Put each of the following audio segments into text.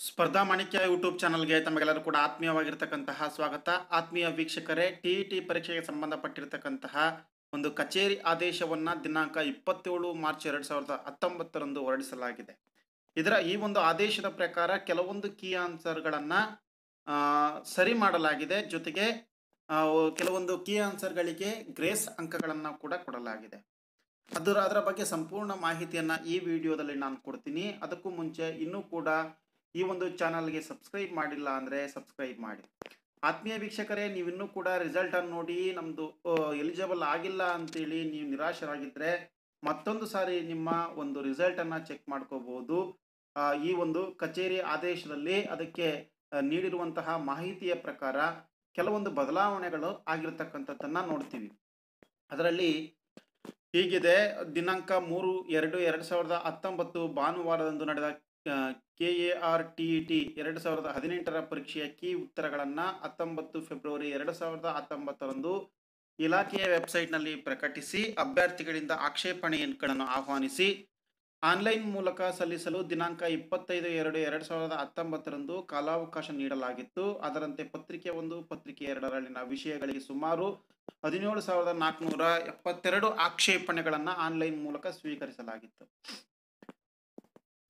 ಸ್ಪರ್ಧಾ ಮಾಣಿಕ್ಯ ಯೂಟ್ಯೂಬ್ ಚಾನಲ್ಗೆ ತಮಗೆಲ್ಲರೂ ಕೂಡ ಆತ್ಮೀಯವಾಗಿರ್ತಕ್ಕಂತಹ ಸ್ವಾಗತ. ಆತ್ಮೀಯ ವೀಕ್ಷಕರೇ, ಟಿ ಪರೀಕ್ಷೆಗೆ ಸಂಬಂಧಪಟ್ಟಿರ್ತಕ್ಕಂತಹ ಒಂದು ಕಚೇರಿ ಆದೇಶವನ್ನ ದಿನಾಂಕ 27 ಮಾರ್ಚ್ 2019 ಹೊರಡಿಸಲಾಗಿದೆ. ಇದರ ಈ ಒಂದು ಆದೇಶದ ಪ್ರಕಾರ ಕೆಲವೊಂದು ಕೀ ಆನ್ಸರ್ಗಳನ್ನ ಸರಿ ಮಾಡಲಾಗಿದೆ. ಜೊತೆಗೆ ಕೆಲವೊಂದು ಕೀ ಆನ್ಸರ್ಗಳಿಗೆ ಗ್ರೇಸ್ ಅಂಕಗಳನ್ನ ಕೂಡ ಕೊಡಲಾಗಿದೆ. ಅದರ ಬಗ್ಗೆ ಸಂಪೂರ್ಣ ಮಾಹಿತಿಯನ್ನ ಈ ವಿಡಿಯೋದಲ್ಲಿ ನಾನು ಕೊಡ್ತೀನಿ. ಅದಕ್ಕೂ ಮುಂಚೆ ಇನ್ನೂ ಕೂಡ ಈ ಒಂದು ಚಾನಲ್ಗೆ ಸಬ್ಸ್ಕ್ರೈಬ್ ಮಾಡಿಲ್ಲ ಅಂದರೆ ಸಬ್ಸ್ಕ್ರೈಬ್ ಮಾಡಿ. ಆತ್ಮೀಯ ವೀಕ್ಷಕರೇ, ನೀವಿನ್ನೂ ಕೂಡ ರಿಸಲ್ಟ್ ಅನ್ನು ನೋಡಿ ನಮ್ಮದು ಎಲಿಜಿಬಲ್ ಆಗಿಲ್ಲ ಅಂತೇಳಿ ನೀವು ನಿರಾಶರಾಗಿದ್ದರೆ ಮತ್ತೊಂದು ಸಾರಿ ನಿಮ್ಮ ಒಂದು ರಿಸಲ್ಟನ್ನು ಚೆಕ್ ಮಾಡ್ಕೋಬಹುದು. ಈ ಒಂದು ಕಚೇರಿ ಆದೇಶದಲ್ಲಿ ಅದಕ್ಕೆ ನೀಡಿರುವಂತಹ ಮಾಹಿತಿಯ ಪ್ರಕಾರ ಕೆಲವೊಂದು ಬದಲಾವಣೆಗಳು ಆಗಿರ್ತಕ್ಕಂಥದ್ದನ್ನು ನೋಡ್ತೀವಿ. ಅದರಲ್ಲಿ ಹೀಗಿದೆ: ದಿನಾಂಕ 3/2/2019 ಭಾನುವಾರದಂದು ನಡೆದ KARTET 2018 ಪರೀಕ್ಷೆಯ ಕೀ ಉತ್ತರಗಳನ್ನು 19 ಫೆಬ್ರವರಿ 2019 ಇಲಾಖೆಯ ವೆಬ್ಸೈಟ್ನಲ್ಲಿ ಪ್ರಕಟಿಸಿ ಅಭ್ಯರ್ಥಿಗಳಿಂದ ಆಕ್ಷೇಪಣೆಗಳನ್ನು ಆಹ್ವಾನಿಸಿ ಆನ್ಲೈನ್ ಮೂಲಕ ಸಲ್ಲಿಸಲು ದಿನಾಂಕ 25/2/2019 ಕಾಲಾವಕಾಶ ನೀಡಲಾಗಿತ್ತು. ಅದರಂತೆ ಪತ್ರಿಕೆ 1, ಪತ್ರಿಕೆ 2ರಲ್ಲಿನ ವಿಷಯಗಳಿಗೆ ಸುಮಾರು 17,472 ಆಕ್ಷೇಪಣೆಗಳನ್ನು ಆನ್ಲೈನ್ ಮೂಲಕ ಸ್ವೀಕರಿಸಲಾಗಿತ್ತು.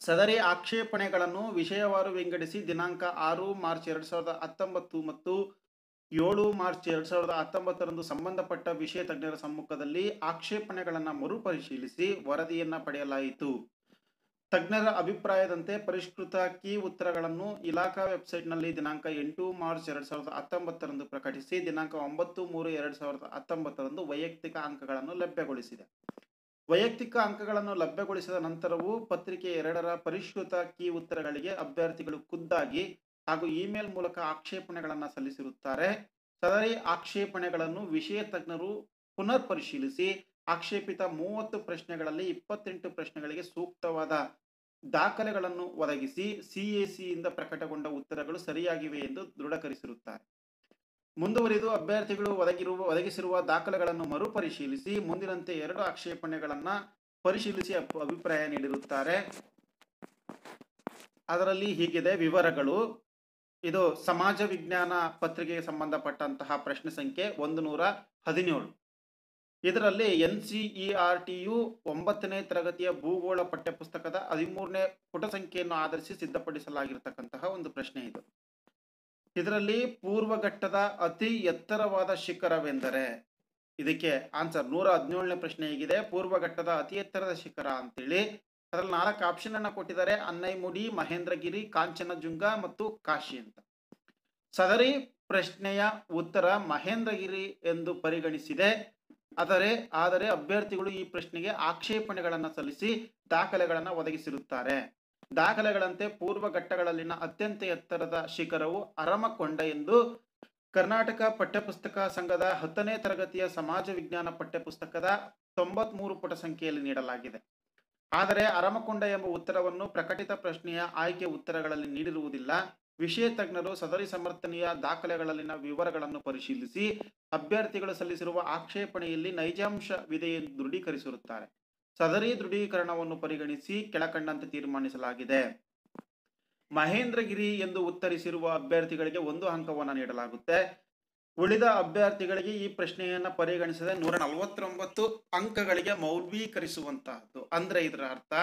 ಸದರಿ ಆಕ್ಷೇಪಣೆಗಳನ್ನು ವಿಷಯವಾರು ವಿಂಗಡಿಸಿ ದಿನಾಂಕ 6 ಮಾರ್ಚ್ 2019 ಮತ್ತು 7 ಮಾರ್ಚ್ 2019 ಸಂಬಂಧಪಟ್ಟ ವಿಷಯ ತಜ್ಞರ ಸಮ್ಮುಖದಲ್ಲಿ ಆಕ್ಷೇಪಣೆಗಳನ್ನು ಮರುಪರಿಶೀಲಿಸಿ ವರದಿಯನ್ನು ಪಡೆಯಲಾಯಿತು. ತಜ್ಞರ ಅಭಿಪ್ರಾಯದಂತೆ ಪರಿಷ್ಕೃತ ಕೀ ಉತ್ತರಗಳನ್ನು ಇಲಾಖಾ ವೆಬ್ಸೈಟ್ನಲ್ಲಿ ದಿನಾಂಕ 8 ಮಾರ್ಚ್ 2019 ಪ್ರಕಟಿಸಿ ದಿನಾಂಕ 9/3/2019 ವೈಯಕ್ತಿಕ ಅಂಕಗಳನ್ನು ಲಭ್ಯಗೊಳಿಸಿದೆ. ವೈಯಕ್ತಿಕ ಅಂಕಗಳನ್ನು ಲಭ್ಯಗೊಳಿಸಿದ ನಂತರವೂ ಪತ್ರಿಕೆ 2ರ ಪರಿಷ್ಕೃತ ಕೀ ಉತ್ತರಗಳಿಗೆ ಅಭ್ಯರ್ಥಿಗಳು ಖುದ್ದಾಗಿ ಹಾಗೂ ಇಮೇಲ್ ಮೂಲಕ ಆಕ್ಷೇಪಣೆಗಳನ್ನು ಸಲ್ಲಿಸಿರುತ್ತಾರೆ. ಸದರಿ ಆಕ್ಷೇಪಣೆಗಳನ್ನು ವಿಷಯ ತಜ್ಞರು ಪುನರ್ ಪರಿಶೀಲಿಸಿ ಆಕ್ಷೇಪಿತ 30 ಪ್ರಶ್ನೆಗಳಲ್ಲಿ 28 ಪ್ರಶ್ನೆಗಳಿಗೆ ಸೂಕ್ತವಾದ ದಾಖಲೆಗಳನ್ನು ಒದಗಿಸಿ CACಯಿಂದ ಪ್ರಕಟಗೊಂಡ ಉತ್ತರಗಳು ಸರಿಯಾಗಿವೆ ಎಂದು ದೃಢೀಕರಿಸಿರುತ್ತಾರೆ. ಮುಂದುವರಿದು ಅಭ್ಯರ್ಥಿಗಳು ಒದಗಿಸಿರುವ ದಾಖಲೆಗಳನ್ನು ಮರುಪರಿಶೀಲಿಸಿ ಮುಂದಿನಂತೆ 2 ಆಕ್ಷೇಪಣೆಗಳನ್ನು ಪರಿಶೀಲಿಸಿ ಅಭಿಪ್ರಾಯ ನೀಡಿರುತ್ತಾರೆ. ಅದರಲ್ಲಿ ಹೀಗಿದೆ ವಿವರಗಳು. ಇದು ಸಮಾಜ ವಿಜ್ಞಾನ ಪತ್ರಿಕೆಗೆ ಸಂಬಂಧಪಟ್ಟಂತಹ ಪ್ರಶ್ನೆ ಸಂಖ್ಯೆ 117. ಇದರಲ್ಲಿ NCERTಯು 9ನೇ ತರಗತಿಯ ಭೂಗೋಳ ಪಠ್ಯಪುಸ್ತಕದ 13ನೇ ಪುಟ ಸಂಖ್ಯೆಯನ್ನು ಆಧರಿಸಿ ಸಿದ್ಧಪಡಿಸಲಾಗಿರತಕ್ಕಂತಹ ಒಂದು ಪ್ರಶ್ನೆ ಇದು. ಇದರಲ್ಲಿ ಪೂರ್ವಘಟ್ಟದ ಅತಿ ಎತ್ತರವಾದ ಶಿಖರವೆಂದರೆ, ಇದಕ್ಕೆ ಆನ್ಸರ್ 117ನೇ ಪ್ರಶ್ನೆ ಹೀಗಿದೆ: ಪೂರ್ವಘಟ್ಟದ ಅತಿ ಎತ್ತರದ ಶಿಖರ ಅಂತೇಳಿ. ಅದರಲ್ಲಿ 4 ಆಪ್ಷನ್ ಅನ್ನು ಕೊಟ್ಟಿದ್ದಾರೆ: ಅನ್ನೈಮುಡಿ, ಮಹೇಂದ್ರಗಿರಿ, ಕಾಂಚನಜುಂಗ ಮತ್ತು ಕಾಶಿ ಅಂತ. ಸದರಿ ಪ್ರಶ್ನೆಯ ಉತ್ತರ ಮಹೇಂದ್ರಗಿರಿ ಎಂದು ಪರಿಗಣಿಸಿದೆ. ಆದರೆ ಅಭ್ಯರ್ಥಿಗಳು ಈ ಪ್ರಶ್ನೆಗೆ ಆಕ್ಷೇಪಣೆಗಳನ್ನು ಸಲ್ಲಿಸಿ ದಾಖಲೆಗಳನ್ನು ಒದಗಿಸಿರುತ್ತಾರೆ. ದಾಖಲೆಗಳಂತೆ ಪೂರ್ವಘಟ್ಟಗಳಲ್ಲಿನ ಅತ್ಯಂತ ಎತ್ತರದ ಶಿಖರವು ಅರಮಕೊಂಡ ಎಂದು ಕರ್ನಾಟಕ ಪಠ್ಯಪುಸ್ತಕ ಸಂಘದ 10ನೇ ತರಗತಿಯ ಸಮಾಜ ವಿಜ್ಞಾನ ಪಠ್ಯಪುಸ್ತಕದ 93 ಪುಟ ಸಂಖ್ಯೆಯಲ್ಲಿ ನೀಡಲಾಗಿದೆ. ಆದರೆ ಅರಮಕೊಂಡ ಎಂಬ ಉತ್ತರವನ್ನು ಪ್ರಕಟಿತ ಪ್ರಶ್ನೆಯ ಆಯ್ಕೆ ಉತ್ತರಗಳಲ್ಲಿ ನೀಡಿರುವುದಿಲ್ಲ. ವಿಷಯ ತಜ್ಞರು ಸದರಿ ಸಮರ್ಥನೀಯ ದಾಖಲೆಗಳಲ್ಲಿನ ವಿವರಗಳನ್ನು ಪರಿಶೀಲಿಸಿ ಅಭ್ಯರ್ಥಿಗಳು ಸಲ್ಲಿಸಿರುವ ಆಕ್ಷೇಪಣೆಯಲ್ಲಿ ನೈಜಾಂಶವಿದೆ ಎಂದು ದೃಢೀಕರಿಸಿರುತ್ತಾರೆ. ಸದರಿ ದೃಢೀಕರಣವನ್ನು ಪರಿಗಣಿಸಿ ಕೆಳಕಂಡಂತೆ ತೀರ್ಮಾನಿಸಲಾಗಿದೆ: ಮಹೇಂದ್ರಗಿರಿ ಎಂದು ಉತ್ತರಿಸಿರುವ ಅಭ್ಯರ್ಥಿಗಳಿಗೆ 1 ಅಂಕವನ್ನು ನೀಡಲಾಗುತ್ತೆ. ಉಳಿದ ಅಭ್ಯರ್ಥಿಗಳಿಗೆ ಈ ಪ್ರಶ್ನೆಯನ್ನು ಪರಿಗಣಿಸದೆ 149 ಅಂಕಗಳಿಗೆ ಮೌಲ್ಯೀಕರಿಸುವಂತಹದ್ದು. ಅಂದ್ರೆ ಇದರ ಅರ್ಥ,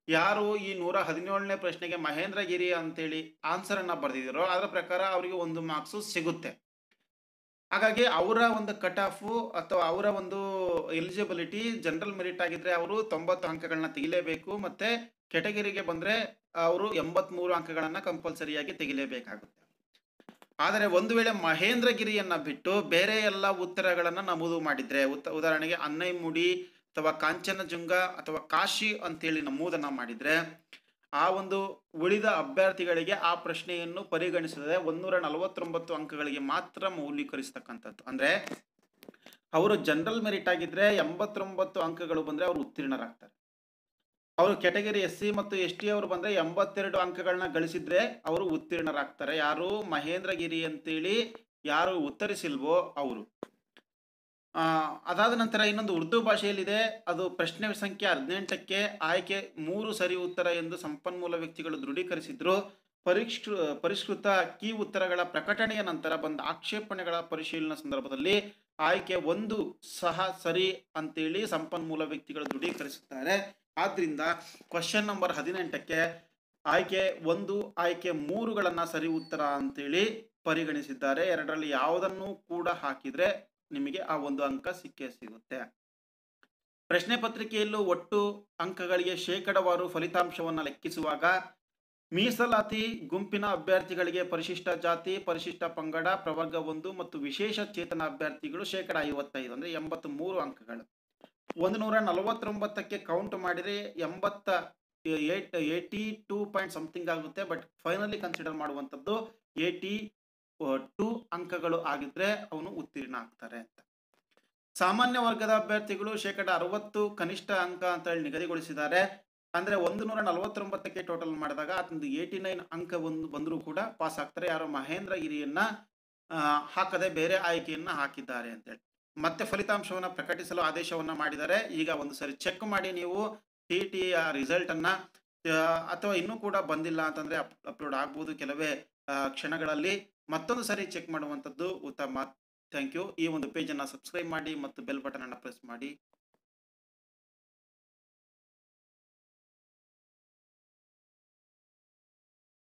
ಯಾರು ಈ 117ನೇ ಪ್ರಶ್ನೆಗೆ ಮಹೇಂದ್ರಗಿರಿ ಅಂತೇಳಿ ಆನ್ಸರ್ ಅನ್ನ ಬರೆದಿದ್ದಾರೋ ಅದರ ಪ್ರಕಾರ ಅವರಿಗೆ 1 ಮಾರ್ಕ್ಸ್ ಸಿಗುತ್ತೆ. ಹಾಗಾಗಿ ಅವರ ಒಂದು ಕಟ್ ಆಫ್ ಅಥವಾ ಅವರ ಒಂದು ಎಲಿಜಿಬಿಲಿಟಿ ಜನರಲ್ ಮೆರಿಟ್ ಆಗಿದ್ರೆ ಅವರು 90 ಅಂಕಗಳನ್ನ ತೆಗಿಲೇಬೇಕು. ಮತ್ತೆ ಕೆಟಗರಿಗೆ ಬಂದ್ರೆ ಅವರು 83 ಅಂಕಗಳನ್ನ ಕಂಪಲ್ಸರಿಯಾಗಿ ತೆಗಿಲೇಬೇಕಾಗುತ್ತೆ. ಆದರೆ ಒಂದು ವೇಳೆ ಮಹೇಂದ್ರಗಿರಿಯನ್ನ ಬಿಟ್ಟು ಬೇರೆ ಎಲ್ಲ ಉತ್ತರಗಳನ್ನ ನಮೂದು ಮಾಡಿದ್ರೆ, ಉದಾಹರಣೆಗೆ ಅನ್ನೈಮುಡಿ ಅಥವಾ ಕಾಂಚನಜುಂಗ ಅಥವಾ ಕಾಶಿ ಅಂತೇಳಿ ನಮೂದನ್ನ ಮಾಡಿದ್ರೆ, ಆ ಒಂದು ಉಳಿದ ಅಭ್ಯರ್ಥಿಗಳಿಗೆ ಆ ಪ್ರಶ್ನೆಯನ್ನು ಪರಿಗಣಿಸದೆ 149 ಅಂಕಗಳಿಗೆ ಮಾತ್ರ ಮೌಲ್ಯೀಕರಿಸತಕ್ಕಂಥದ್ದು. ಅಂದ್ರೆ ಅವರು ಜನರಲ್ ಮೆರಿಟ್ ಆಗಿದ್ರೆ 89 ಅಂಕಗಳು ಬಂದ್ರೆ ಅವರು ಉತ್ತೀರ್ಣರಾಗ್ತಾರೆ. ಅವರು ಕೆಟಗರಿ SC ಮತ್ತು ST ಅವರು ಬಂದ್ರೆ 82 ಅಂಕಗಳನ್ನ ಗಳಿಸಿದ್ರೆ ಅವರು ಉತ್ತೀರ್ಣರಾಗ್ತಾರೆ. ಯಾರು ಮಹೇಂದ್ರಗಿರಿ ಅಂತೇಳಿ ಯಾರು ಉತ್ತರಿಸಿಲ್ವೋ ಅವರು. ಅದಾದ ನಂತರ ಇನ್ನೊಂದು ಉರ್ದು ಭಾಷೆಯಲ್ಲಿದೆ. ಅದು ಪ್ರಶ್ನೆ ಸಂಖ್ಯೆ 18ಕ್ಕೆ ಆಯ್ಕೆ 3 ಸರಿ ಉತ್ತರ ಎಂದು ಸಂಪನ್ಮೂಲ ವ್ಯಕ್ತಿಗಳು ದೃಢೀಕರಿಸಿದ್ರು. ಪರಿಷ್ಕೃತ ಕೀ ಉತ್ತರಗಳ ಪ್ರಕಟಣೆಯ ನಂತರ ಬಂದ ಆಕ್ಷೇಪಣೆಗಳ ಪರಿಶೀಲನಾ ಸಂದರ್ಭದಲ್ಲಿ ಆಯ್ಕೆ 1 ಸಹ ಸರಿ ಅಂತೇಳಿ ಸಂಪನ್ಮೂಲ ವ್ಯಕ್ತಿಗಳು ದೃಢೀಕರಿಸುತ್ತಾರೆ. ಆದ್ರಿಂದ ಕ್ವಶನ್ ನಂಬರ್ 18ಕ್ಕೆ ಆಯ್ಕೆ 1 ಆಯ್ಕೆ 3ಗಳನ್ನ ಸರಿ ಉತ್ತರ ಅಂತೇಳಿ ಪರಿಗಣಿಸಿದ್ದಾರೆ. ಎರಡರಲ್ಲಿ ಯಾವುದನ್ನು ಕೂಡ ಹಾಕಿದ್ರೆ ನಿಮಗೆ ಆ 1 ಅಂಕ ಸಿಕ್ಕೇ ಸಿಗುತ್ತೆ. ಪ್ರಶ್ನೆ ಪತ್ರಿಕೆಯಲ್ಲೂ ಒಟ್ಟು ಅಂಕಗಳಿಗೆ ಶೇಕಡವಾರು ಫಲಿತಾಂಶವನ್ನು ಲೆಕ್ಕಿಸುವಾಗ ಮೀಸಲಾತಿ ಗುಂಪಿನ ಅಭ್ಯರ್ಥಿಗಳಿಗೆ ಪರಿಶಿಷ್ಟ ಜಾತಿ, ಪರಿಶಿಷ್ಟ ಪಂಗಡ, ಪ್ರವರ್ಗ 1 ಮತ್ತು ವಿಶೇಷ ಚೇತನ ಅಭ್ಯರ್ಥಿಗಳು ಶೇಕಡ 55 ಅಂದ್ರೆ 83 ಅಂಕಗಳು. 149ಕ್ಕೆ ಕೌಂಟ್ ಮಾಡಿದ್ರೆ 82 ಪಾಯಿಂಟ್ ಸಮಥಿಂಗ್ ಆಗುತ್ತೆ. ಬಟ್ ಫೈನಲಿ ಕನ್ಸಿಡರ್ ಮಾಡುವಂಥದ್ದು 82 ಅಂಕಗಳು ಆಗಿದ್ರೆ ಅವನು ಉತ್ತೀರ್ಣ ಆಗ್ತಾರೆ ಅಂತ. ಸಾಮಾನ್ಯ ವರ್ಗದ ಅಭ್ಯರ್ಥಿಗಳು ಶೇಕಡ 60 ಕನಿಷ್ಠ ಅಂಕ ಅಂತ ಹೇಳಿ ನಿಗದಿಗೊಳಿಸಿದ್ದಾರೆ. ಅಂದ್ರೆ 149ಕ್ಕೆ ಟೋಟಲ್ ಮಾಡಿದಾಗ ಅದೊಂದು 89 ಅಂಕ ಬಂದರೂ ಕೂಡ ಪಾಸ್ ಆಗ್ತಾರೆ. ಯಾರೋ ಮಹೇಂದ್ರ ಗಿರಿಯನ್ನ ಹಾಕದೆ ಬೇರೆ ಆಯ್ಕೆಯನ್ನ ಹಾಕಿದ್ದಾರೆ ಅಂತೇಳಿ. ಮತ್ತೆ ಫಲಿತಾಂಶವನ್ನ ಪ್ರಕಟಿಸಲು ಆದೇಶವನ್ನ ಮಾಡಿದ್ದಾರೆ. ಈಗ ಒಂದು ಸರಿ ಚೆಕ್ ಮಾಡಿ ನೀವು ಟಿ ರಿಸಲ್ಟ್ ಅನ್ನ, ಅಥವಾ ಇನ್ನೂ ಕೂಡ ಬಂದಿಲ್ಲ ಅಂತಂದ್ರೆ ಅಪ್ಲೋಡ್ ಆಗ್ಬೋದು ಕೆಲವೇ ಕ್ಷಣಗಳಲ್ಲಿ. ಮತ್ತೊಂದು ಸರಿ ಚೆಕ್ ಮಾಡುವಂಥದ್ದು ಉತ್ತಮ. Thank you. ಈ ಒಂದು ಪೇಜ್ ಅನ್ನ ಸಬ್ಸ್ಕ್ರೈಬ್ ಮಾಡಿ ಮತ್ತು ಬೆಲ್ ಬಟನ್ ಅನ್ನ ಪ್ರೆಸ್ ಮಾಡಿ.